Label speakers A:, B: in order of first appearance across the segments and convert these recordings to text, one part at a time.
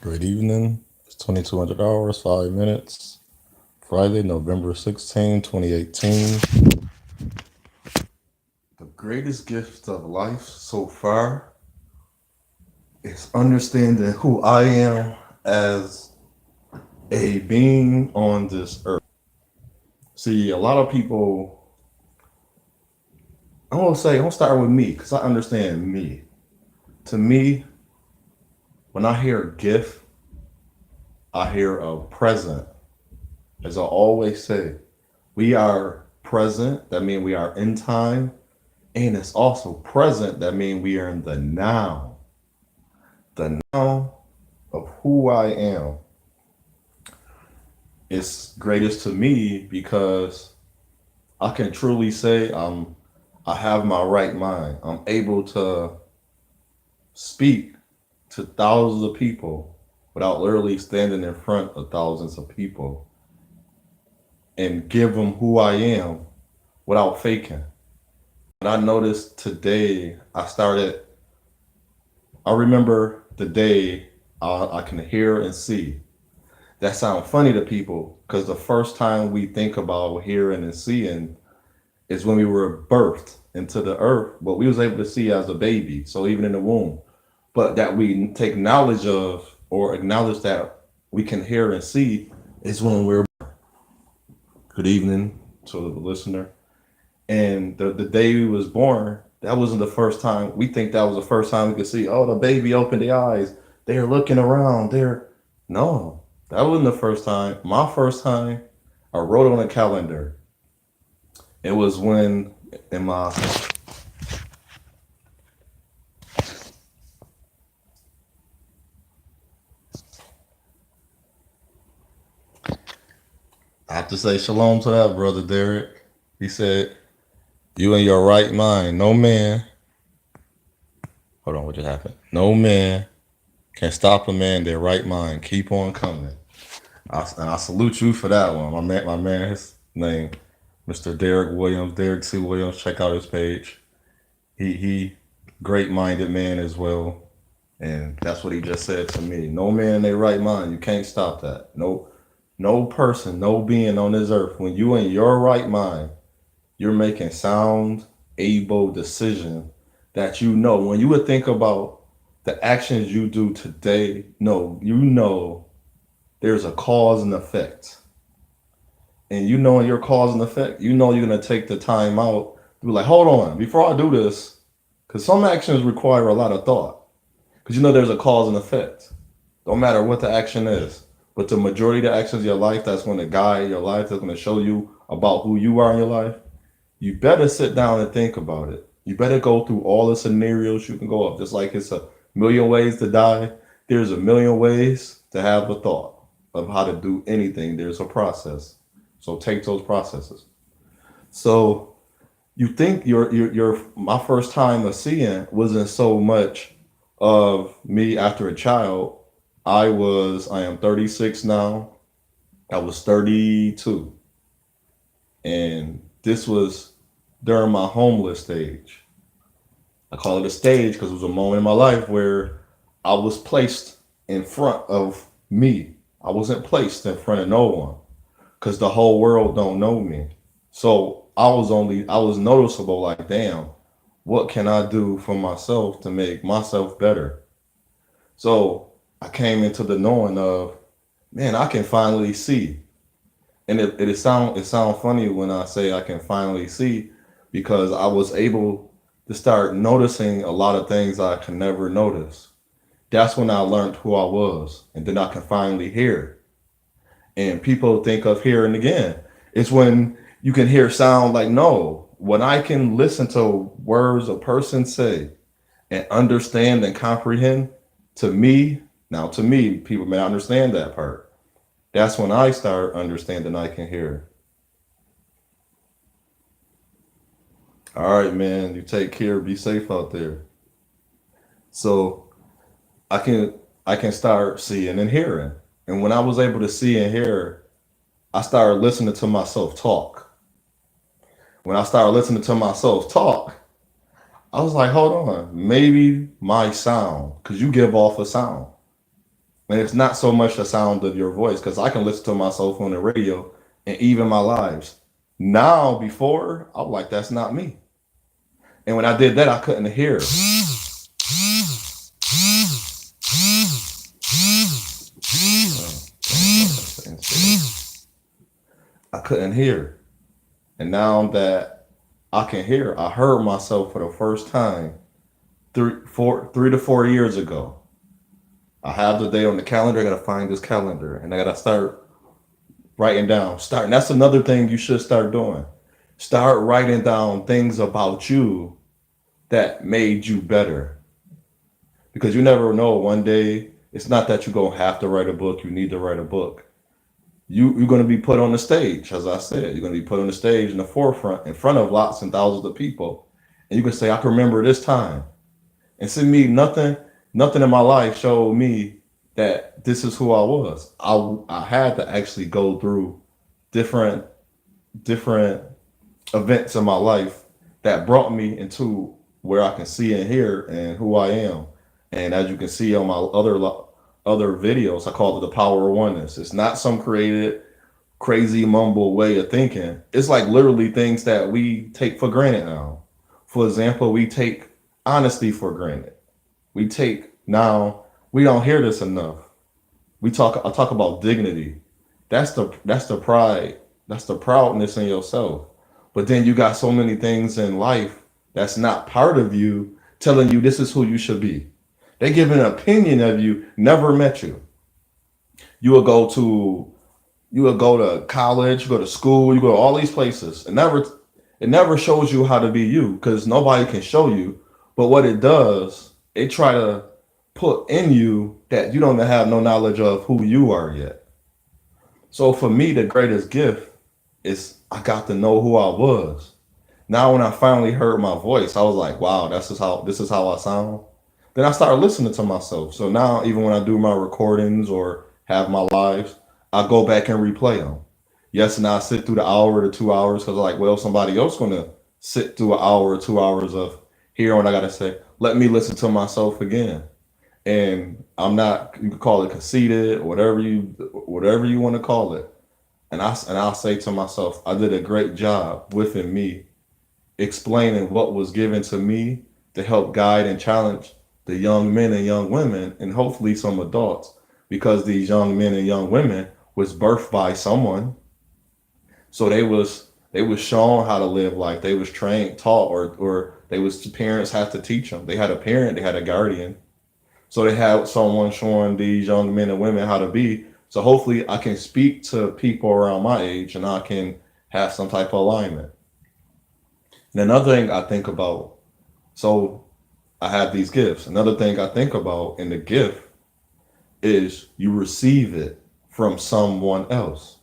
A: Great evening. It's 2200 hours, 5 minutes. Friday, November 16, 2018. The greatest gift of life so far is understanding who I am as a being on this earth. See, a lot of people, I'm gonna start with me because I understand me. To me, when I hear gift, I hear a present. As I always say, we are present. That means we are in time. And it's also present. That means we are in the now of who I am. It's greatest to me because I can truly say I have my right mind. I'm able to speak to thousands of people without literally standing in front of thousands of people and give them who I am without faking. But I noticed today I remember the day I can hear and see. That sounds funny to people because the first time we think about hearing and seeing is when we were birthed into the earth, but we was able to see as a baby, so even in the womb. But that we take knowledge of or acknowledge that we can hear and see is when we're good evening to the listener. And the day we was born, that wasn't the first time. We think that was the first time we could see, oh, the baby opened the eyes. They're looking around. No, that wasn't the first time. My first time, I wrote on a calendar. It was when in my I have to say shalom to that brother Derek. He said, "You in your right mind. No man. Hold on, what just happened? No man can stop a man in their right mind. Keep on coming." And I salute you for that one. My man, his name, Mr. Derek Williams, Derek C. Williams. Check out his page. He great minded man as well. And that's what he just said to me. No man in their right mind. You can't stop that. No person, no being on this earth. When you in your right mind, you're making sound, able decision that you know. When you would think about the actions you do today, no, you know there's a cause and effect. And you knowing your cause and effect, you know you're gonna take the time out to be like, hold on, before I do this, because some actions require a lot of thought. Because you know there's a cause and effect. Don't matter what the action is. But the majority of the actions of your life, that's going to guide your life, that's going to show you about who you are in your life. You better sit down and think about it. You better go through all the scenarios you can go up. Just like it's a million ways to die, there's a million ways to have a thought of how to do anything. There's a process. So take those processes. So you think your my first time of seeing wasn't so much of me after a child. I am 36 now. I was 32. And this was during my homeless stage. I call it a stage because it was a moment in my life where I was placed in front of me. I wasn't placed in front of no one because the whole world don't know me. So I was noticeable like, damn, what can I do for myself to make myself better? So I came into the knowing of, man, I can finally see. And it sound funny when I say I can finally see because I was able to start noticing a lot of things I could never notice. That's when I learned who I was, and then I can finally hear. And people think of hearing again. It's when you can hear sound like no. When I can listen to words a person say and understand and comprehend, to me, now to me, people may not understand that part. That's when I start understanding I can hear. All right, man, you take care, be safe out there. So I can I can start seeing and hearing. And when I was able to see and hear, I started listening to myself talk. When I started listening to myself talk, I was like, hold on, maybe my sound, because you give off a sound. And it's not so much the sound of your voice, because I can listen to myself on the radio and even my lives. Now, before, I'm like, that's not me. And when I did that, I couldn't hear. I couldn't hear. And now that I can hear, I heard myself for the first time 3 to 4 years ago. I have the day on the calendar. I gotta find this calendar, and I gotta start writing down. Starting. That's another thing you should start doing. Start writing down things about you that made you better, because you never know. One day, it's not that you're gonna have to write a book. You need to write a book. You're gonna be put on the stage, as I said. You're gonna be put on the stage in the forefront, in front of lots and thousands of people, and you can say, "I can remember this time." And see me, nothing in my life showed me that this is who I was. I had to actually go through different different events in my life that brought me into where I can see and hear and who I am. And as you can see on my other videos, I call it the power of oneness. It's not some created crazy mumble way of thinking. It's like literally things that we take for granted now. For example, we take honesty for granted. We don't hear this enough. I talk about dignity. That's the pride. That's the proudness in yourself. But then you got so many things in life that's not part of you telling you this is who you should be. They give an opinion of you, never met you. You will go to you will go to college, you go to school, you go to all these places. It never shows you how to be you, because nobody can show you. But what it does, it try to put in you that you don't have no knowledge of who you are yet. So for me, the greatest gift is I got to know who I was. Now when I finally heard my voice, I was like, wow, this is how I sound. Then I started listening to myself. So now even when I do my recordings or have my lives, I go back and replay them. Yes, and I sit through the hour to 2 hours, because like, well, somebody else gonna sit through an hour or 2 hours of hearing what I gotta say. Let me listen to myself again. And I'm not, you can call it conceited, whatever you want to call it. And I'll say to myself, I did a great job within me explaining what was given to me to help guide and challenge the young men and young women, and hopefully some adults, because these young men and young women was birthed by someone. So they was shown how to live life. They was trained, taught, or they was parents had to teach them. They had a parent, they had a guardian. So they had someone showing these young men and women how to be. So hopefully I can speak to people around my age, and I can have some type of alignment. And another thing I think about, so I have these gifts. Another thing I think about in the gift is you receive it from someone else.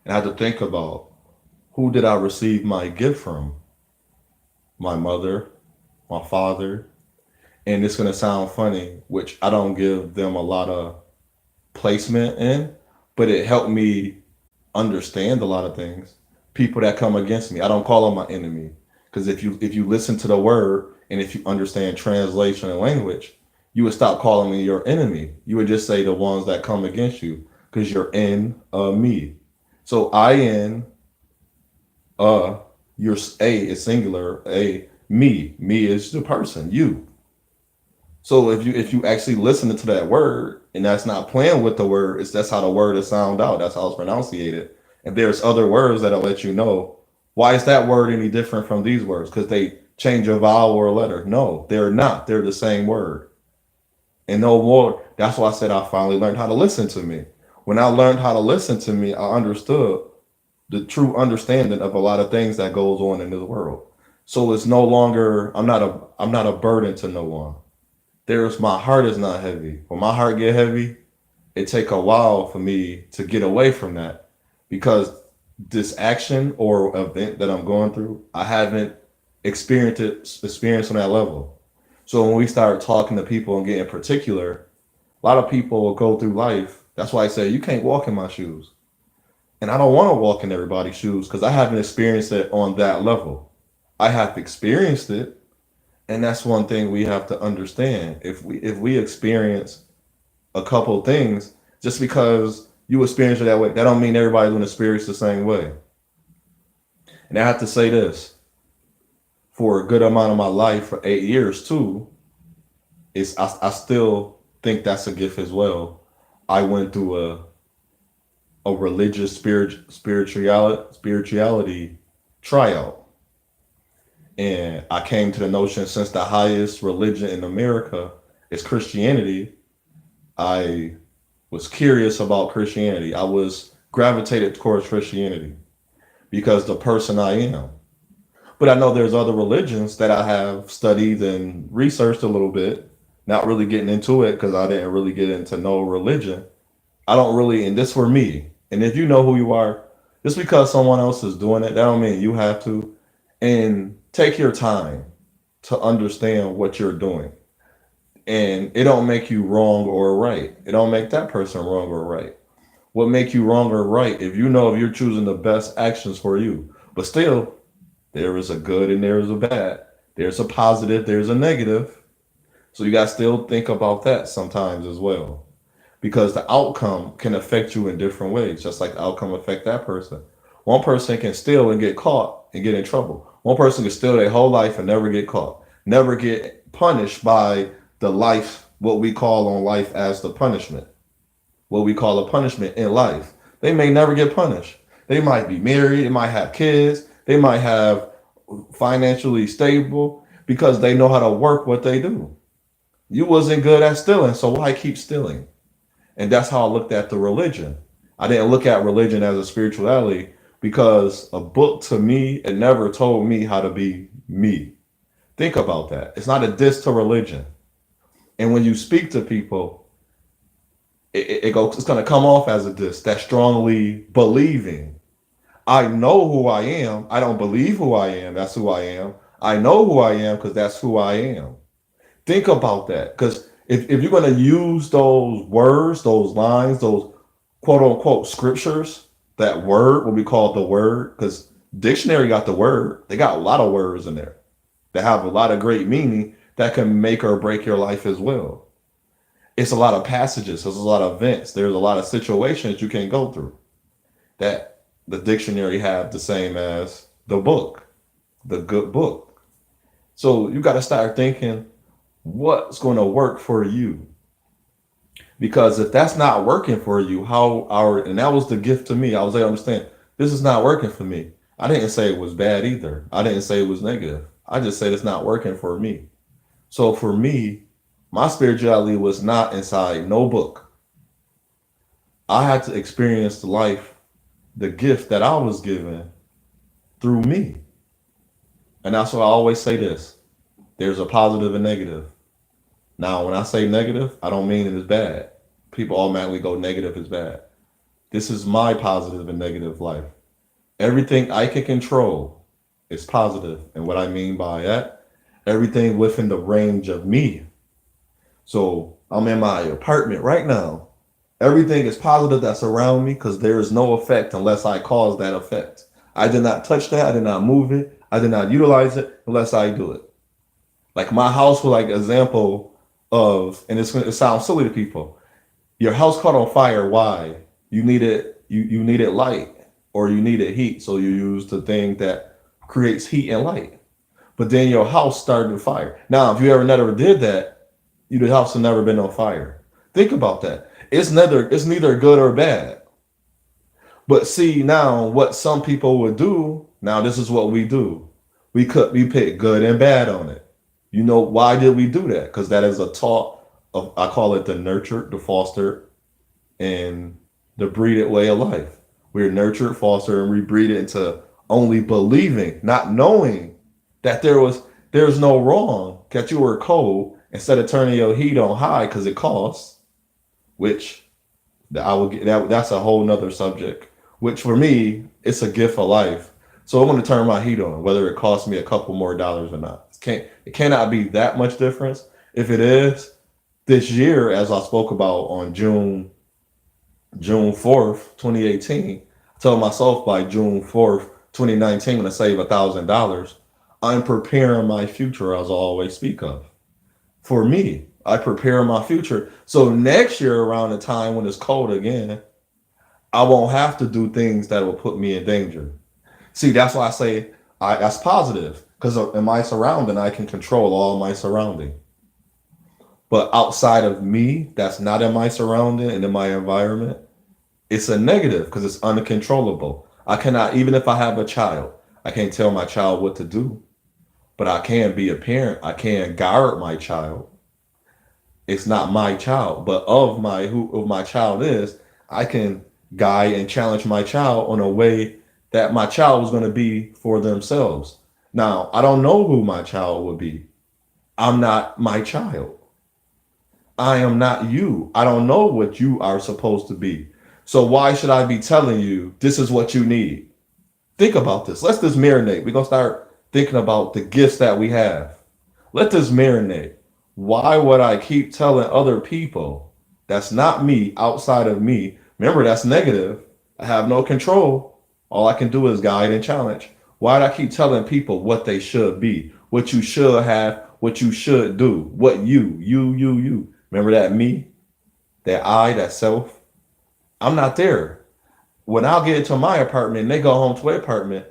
A: And I have to think about, who did I receive my gift from? My mother, my father. And it's going to sound funny, which I don't give them a lot of placement in, but it helped me understand a lot of things. People that come against me, I don't call them my enemy, because if you listen to the word and if you understand translation and language, you would stop calling me your enemy. You would just say the ones that come against you, because you're in me. So I in your a is singular, a me is the person, you. So if you actually listen to that word, and that's not playing with the word, that's how the word is sound out. That's how it's pronunciated. And there's other words that'll let you know, why is that word any different from these words? Because they change a vowel or a letter. No, they're not. They're the same word. And no more. That's why I said I finally learned how to listen to me. When I learned how to listen to me, I understood the true understanding of a lot of things that goes on in this world. So it's no longer, I'm not a burden to no one. There's My heart is not heavy. When my heart get heavy, it take a while for me to get away from that, because this action or event that I'm going through, I haven't experienced on that level. So when we start talking to people and getting particular, a lot of people will go through life. That's why I say you can't walk in my shoes. And I don't want to walk in everybody's shoes, because I haven't experienced it on that level. I have experienced it, and that's one thing we have to understand. If we experience a couple things. Just because you experience it that way, that don't mean everybody's going to experience the same way. And I have to say this, for a good amount of my life, for 8 years too, I still think that's a gift as well. I went through a religious spirituality tryout. And I came to the notion, since the highest religion in America is Christianity, I was curious about Christianity. I was gravitated towards Christianity because the person I am. But I know there's other religions that I have studied and researched a little bit, not really getting into it because I didn't really get into no religion. I don't really, and this for me. And if you know who you are, just because someone else is doing it, that don't mean you have to. And take your time to understand what you're doing. And it don't make you wrong or right. It don't make that person wrong or right. What make you wrong or right if you know if you're choosing the best actions for you. But still, there is a good and there is a bad. There's a positive, there's a negative. So you got to still think about that sometimes as well. Because the outcome can affect you in different ways, just like the outcome affect that person. One person can steal and get caught and get in trouble. One person can steal their whole life and never get caught, never get punished by the life, what we call on life as the punishment, what we call a punishment in life. They may never get punished. They might be married, they might have kids, they might have financially stable because they know how to work what they do. You wasn't good at stealing, so why keep stealing? And that's how I looked at the religion. I didn't look at religion as a spirituality because a book to me, it never told me how to be me. Think about that. It's not a diss to religion. And when you speak to people, it's going to come off as a diss. That strongly believing. I know who I am. I don't believe who I am. That's who I am. I know who I am because that's who I am. Think about that. Because if you're going to use those words, those lines, those quote unquote scriptures, that word, what we call the word, because dictionary got the word. They got a lot of words in there that have a lot of great meaning that can make or break your life as well. It's a lot of passages. There's a lot of events. There's a lot of situations you can go through that the dictionary have the same as the book, the good book. So you got to start thinking what's going to work for you. Because if that's not working for you, and that was the gift to me. I was able to understand this is not working for me. I didn't say it was bad either. I didn't say it was negative. I just said it's not working for me. So for me, my spirituality was not inside no book. I had to experience the life, the gift that I was given through me. And that's why I always say this. There's a positive and negative. Now, when I say negative, I don't mean it is bad. People automatically go negative is bad. This is my positive and negative life. Everything I can control is positive. And what I mean by that, everything within the range of me. So I'm in my apartment right now. Everything is positive that's around me because there is no effect unless I cause that effect. I did not touch that. I did not move it. I did not utilize it unless I do it. Like my house was like an example of, and it sounds silly to people. Your house caught on fire. Why? You needed light or you needed heat. So you use the thing that creates heat and light. But then your house started to fire. Now, if you ever never did that, your house has never been on fire. Think about that. It's neither good or bad. But see now what some people would do. Now this is what we do. We pick good and bad on it. You know why did we do that? Because that is a taught of, I call it the nurtured, the fostered, and the breeded way of life. We're nurtured, fostered, and we breed it into only believing, not knowing that there's no wrong, that you were cold instead of turning your heat on high because it costs, which I will get that's a whole nother subject. Which for me, it's a gift of life. So I'm going to turn my heat on, whether it costs me a couple more dollars or not. It cannot be that much difference. If it is, this year, as I spoke about on June 4th, 2018, I told myself by June 4th, 2019, when I save $1,000, I'm preparing my future as I always speak of. For me, I prepare my future. So next year around the time when it's cold again, I won't have to do things that will put me in danger. See, that's why I say that's positive because in my surrounding, I can control all my surrounding. But outside of me, that's not in my surrounding and in my environment, it's a negative because it's uncontrollable. I cannot, even if I have a child, I can't tell my child what to do, but I can be a parent. I can guard my child. It's not my child, but of my child is, I can guide and challenge my child on a way that my child was going to be for themselves. Now, I don't know who my child would be. I'm not my child. I am not you. I don't know what you are supposed to be. So why should I be telling you this is what you need? Think about this. Let's just marinate. We're going to start thinking about the gifts that we have. Let this marinate. Why would I keep telling other people that's not me, outside of me? Remember, that's negative. I have no control. All I can do is guide and challenge. Why do I keep telling people what they should be, what you should have, what you should do, what you? Remember that me, that I, that self? I'm not there. When I'll get into my apartment and they go home to their apartment,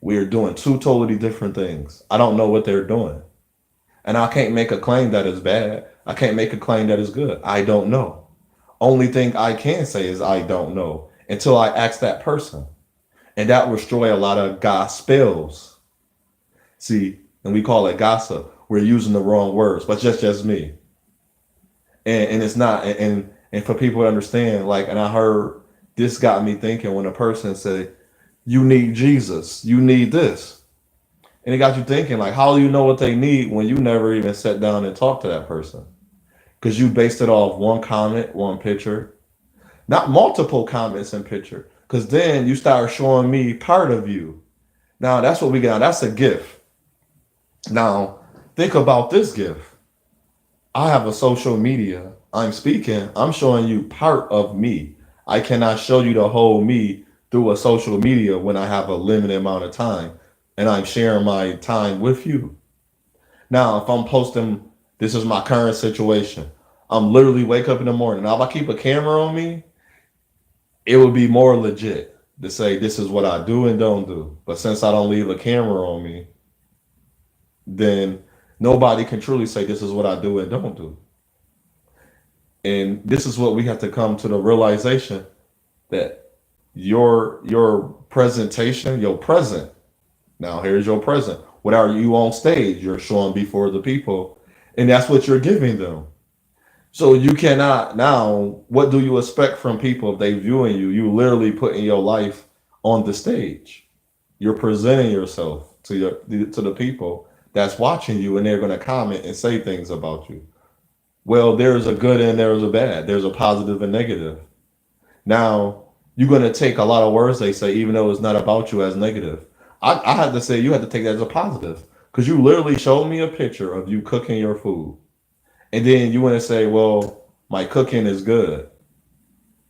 A: we're doing two totally different things. I don't know what they're doing. And I can't make a claim that is bad. I can't make a claim that is good. I don't know. Only thing I can say is I don't know until I ask that person. And that will destroy a lot of gospels. See, and we call it gossip. We're using the wrong words, but just me. And it's not, and for people to understand, like, and I heard this got me thinking when a person said, you need Jesus, you need this. And it got you thinking, like, how do you know what they need when you never even sat down and talked to that person? Because you based it off one comment, one picture, not multiple comments and picture. Because then you start showing me part of you. Now that's what we got. That's a gift. Now think about this gift. I have a social media. I'm speaking. I'm showing you part of me. I cannot show you the whole me through a social media when I have a limited amount of time and I'm sharing my time with you. Now, if I'm posting, this is my current situation. I'm literally wake up in the morning. Now, if I keep a camera on me, it would be more legit to say this is what I do and don't do. But since I don't leave a camera on me, then nobody can truly say this is what I do and don't do. And this is what we have to come to the realization that your presentation, your present. Now here's your present. What are you on stage? You're showing before the people, and that's what you're giving them. So you cannot now. What do you expect from people if they viewing you? You literally putting your life on the stage. You're presenting yourself to the people that's watching you, and they're going to comment and say things about you. Well, there's a good and there's a bad. There's a positive and negative. Now, you're going to take a lot of words they say, even though it's not about you, as negative. I have to say, you have to take that as a positive because you literally showed me a picture of you cooking your food. And then you want to say, well, my cooking is good.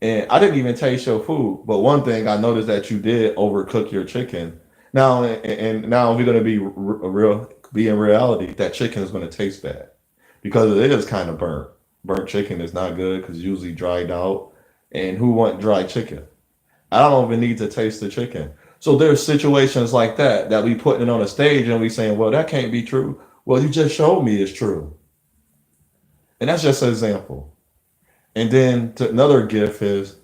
A: And I didn't even taste your food. But one thing I noticed that you did overcook your chicken. Now, and now we're going to be in reality, that chicken is going to taste bad because it is kind of burnt. Burnt chicken is not good because it's usually dried out. And who want dry chicken? I don't even need to taste the chicken. So there's situations like that we putting it on a stage and we saying, well, that can't be true. Well, you just showed me it's true. And that's just an example. And then another gift is,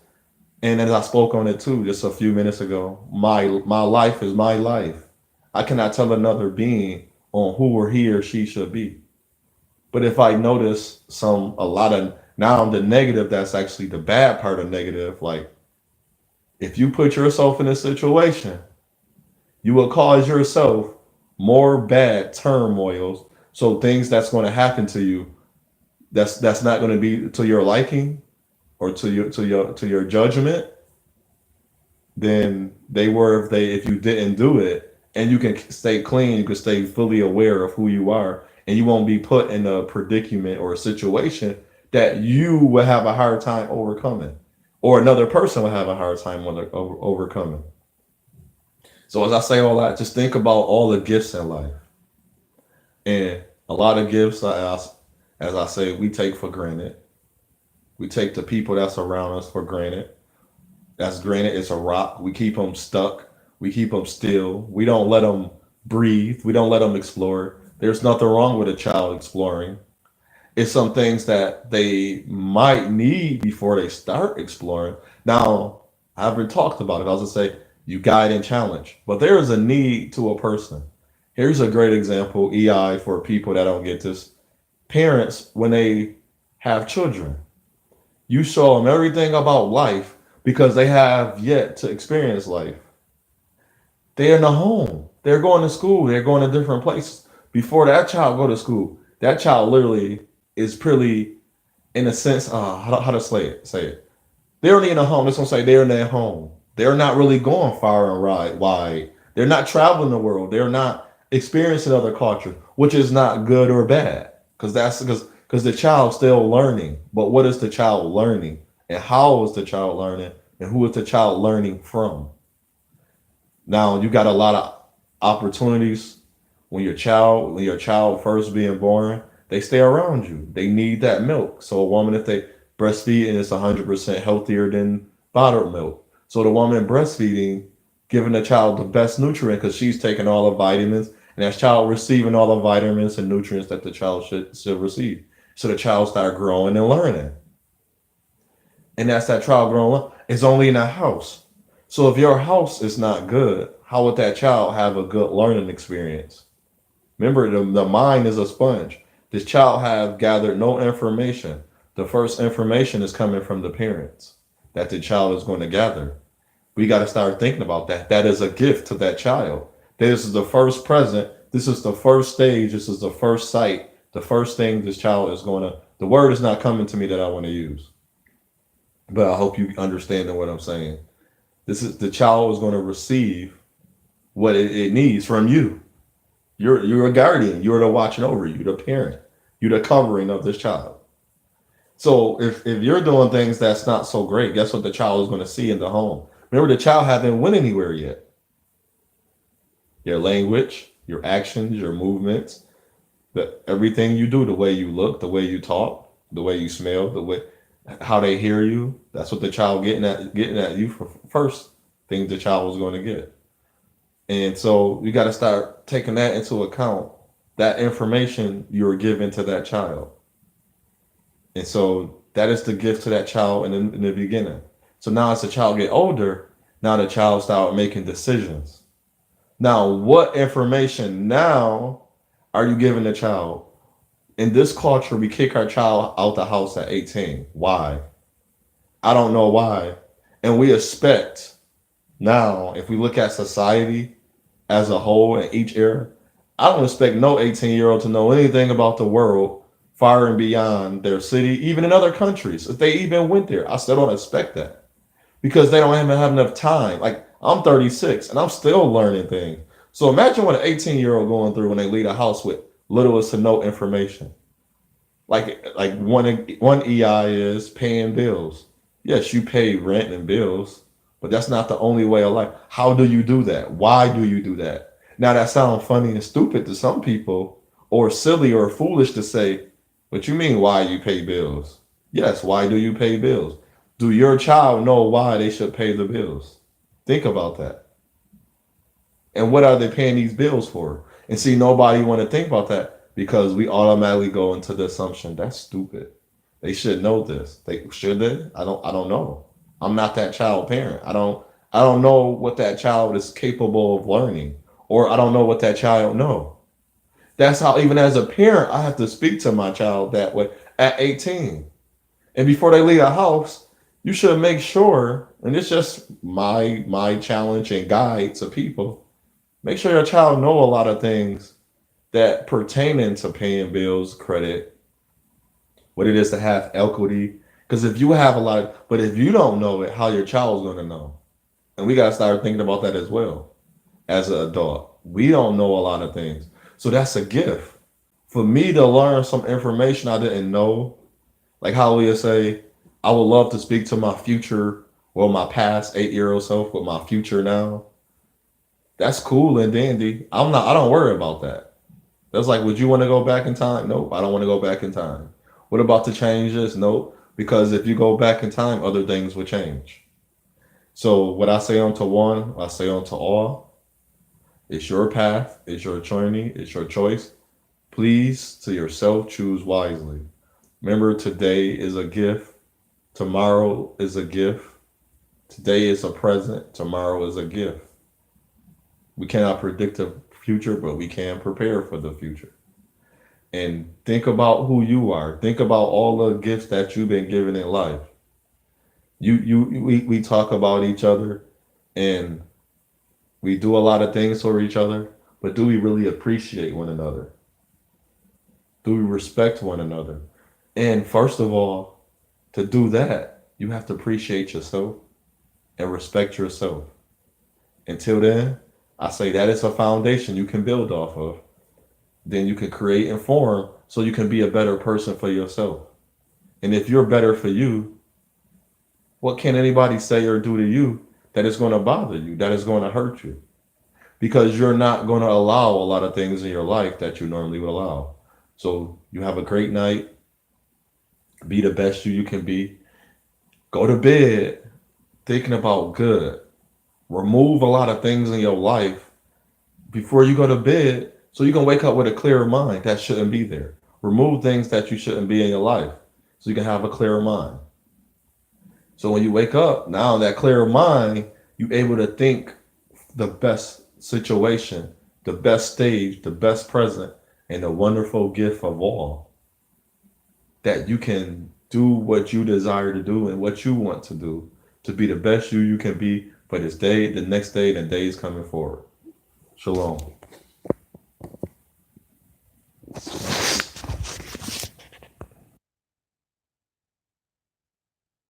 A: and as I spoke on it too just a few minutes ago, my life is my life. I cannot tell another being on who or he or she should be. But if I notice a lot of now the negative, that's actually the bad part of negative. Like if you put yourself in a situation, you will cause yourself more bad turmoils. So things that's going to happen to you, that's not going to be to your liking or to your judgment than they were if you didn't do it. And you can stay clean, you can stay fully aware of who you are, and you won't be put in a predicament or a situation that you will have a hard time overcoming, or another person will have a hard time overcoming. So as I say all that, just think about all the gifts in life, and a lot of gifts. As I say, we take for granted. We take the people that's around us for granted. That's granted. It's a rock. We keep them stuck. We keep them still. We don't let them breathe. We don't let them explore. There's nothing wrong with a child exploring. It's some things that they might need before they start exploring. Now, I haven't talked about it. I was gonna say you guide and challenge, but there is a need to a person. Here's a great example, EI, for people that don't get this. Parents, when they have children, you show them everything about life because they have yet to experience life. They're in the home. They're going to school. They're going to different places. Before that child go to school, that child literally is pretty, in a sense, how to say it. They're only in a home. Let's not say they're in their home. They're not really going far and wide. They're not traveling the world. They're not experiencing other cultures, which is not good or bad, because the child's still learning. But what is the child learning, and how is the child learning, and who is the child learning from? Now you got a lot of opportunities when your child first being born, they stay around you. They need that milk. So a woman, if they breastfeed, and it's 100% healthier than bottled milk. So the woman breastfeeding, giving the child the best nutrient because she's taking all the vitamins, and that child receiving all the vitamins and nutrients that the child should receive. So the child start growing and learning, and that's that child growing up. It's only in a house. So if your house is not good, how would that child have a good learning experience? Remember, the mind is a sponge. This child have gathered no information. The first information is coming from the parents that the child is going to gather. We got to start thinking about that. That is a gift to that child. This is the first present. This is the first stage. This is the first sight. The first thing this child is going to, the word is not coming to me that I want to use, but I hope you understand what I'm saying. This is the child is going to receive what it needs from you. You're a guardian. You're the watching over you, the parent. You're the covering of this child. So if you're doing things that's not so great, guess what the child is going to see in the home? Remember, the child hasn't went anywhere yet. Your language, your actions, your movements, everything you do, the way you look, the way you talk, the way you smell, the way how they hear you. That's what the child getting at you for first things the child was going to get. And so you got to start taking that into account, that information you were giving to that child. And so that is the gift to that child in the beginning. So now as the child get older, now the child start making decisions. Now, what information now are you giving the child? In this culture, we kick our child out the house at 18. Why? I don't know why. And we expect now, if we look at society as a whole in each era, I don't expect no 18-year-old to know anything about the world far and beyond their city, even in other countries. If they even went there, I still don't expect that because they don't even have enough time. Like, I'm 36 and I'm still learning things. So imagine what an 18-year-old going through when they leave a house with little to no information. Like one EI is paying bills. Yes, you pay rent and bills, but that's not the only way of life. How do you do that? Why do you do that? Now that sounds funny and stupid to some people, or silly or foolish to say, but you mean why you pay bills? Yes, why do you pay bills? Do your child know why they should pay the bills? Think about that. And what are they paying these bills for? And see, nobody want to think about that because we automatically go into the assumption that's stupid. They should know this. They? I don't know. I'm not that child parent. I don't know what that child is capable of learning, or I don't know what that child know. That's how, even as a parent, I have to speak to my child that way at 18. And before they leave the house, you should make sure, and it's just my challenge and guide to people, make sure your child know a lot of things that pertaining to paying bills, credit, what it is to have equity. Because if you have a lot but if you don't know it, how your child's going to know? And we got to start thinking about that as well as an adult. We don't know a lot of things. So that's a gift. For me to learn some information I didn't know, like how we say, I would love to speak to my future or my past 8-year-old self with my future now. That's cool and dandy. I don't worry about that. That's like, would you want to go back in time? Nope, I don't want to go back in time. What about to change this? Nope, because if you go back in time, other things would change. So what I say unto one, I say unto all. It's your path, it's your journey, it's your choice. Please, to yourself, choose wisely. Remember, today is a gift. Tomorrow is a gift. Today is a present. Tomorrow is a gift. We cannot predict the future, but we can prepare for the future. And think about who you are. Think about all the gifts that you've been given in life. We talk about each other and we do a lot of things for each other, but do we really appreciate one another? Do we respect one another? And first of all, to do that, you have to appreciate yourself and respect yourself. Until then, I say that is a foundation you can build off of. Then you can create and form so you can be a better person for yourself. And if you're better for you, what can anybody say or do to you that is going to bother you, that is going to hurt you? Because you're not going to allow a lot of things in your life that you normally would allow. So you have a great night. Be the best you can be. Go to bed thinking about good. Remove a lot of things in your life before you go to bed so you can wake up with a clearer mind that shouldn't be there. Remove things that you shouldn't be in your life so you can have a clearer mind. So when you wake up, now that clearer mind, you're able to think the best situation, the best stage, the best present, and the wonderful gift of all. That you can do what you desire to do and what you want to do to be the best you can be for this day, the next day, and the days coming forward. Shalom.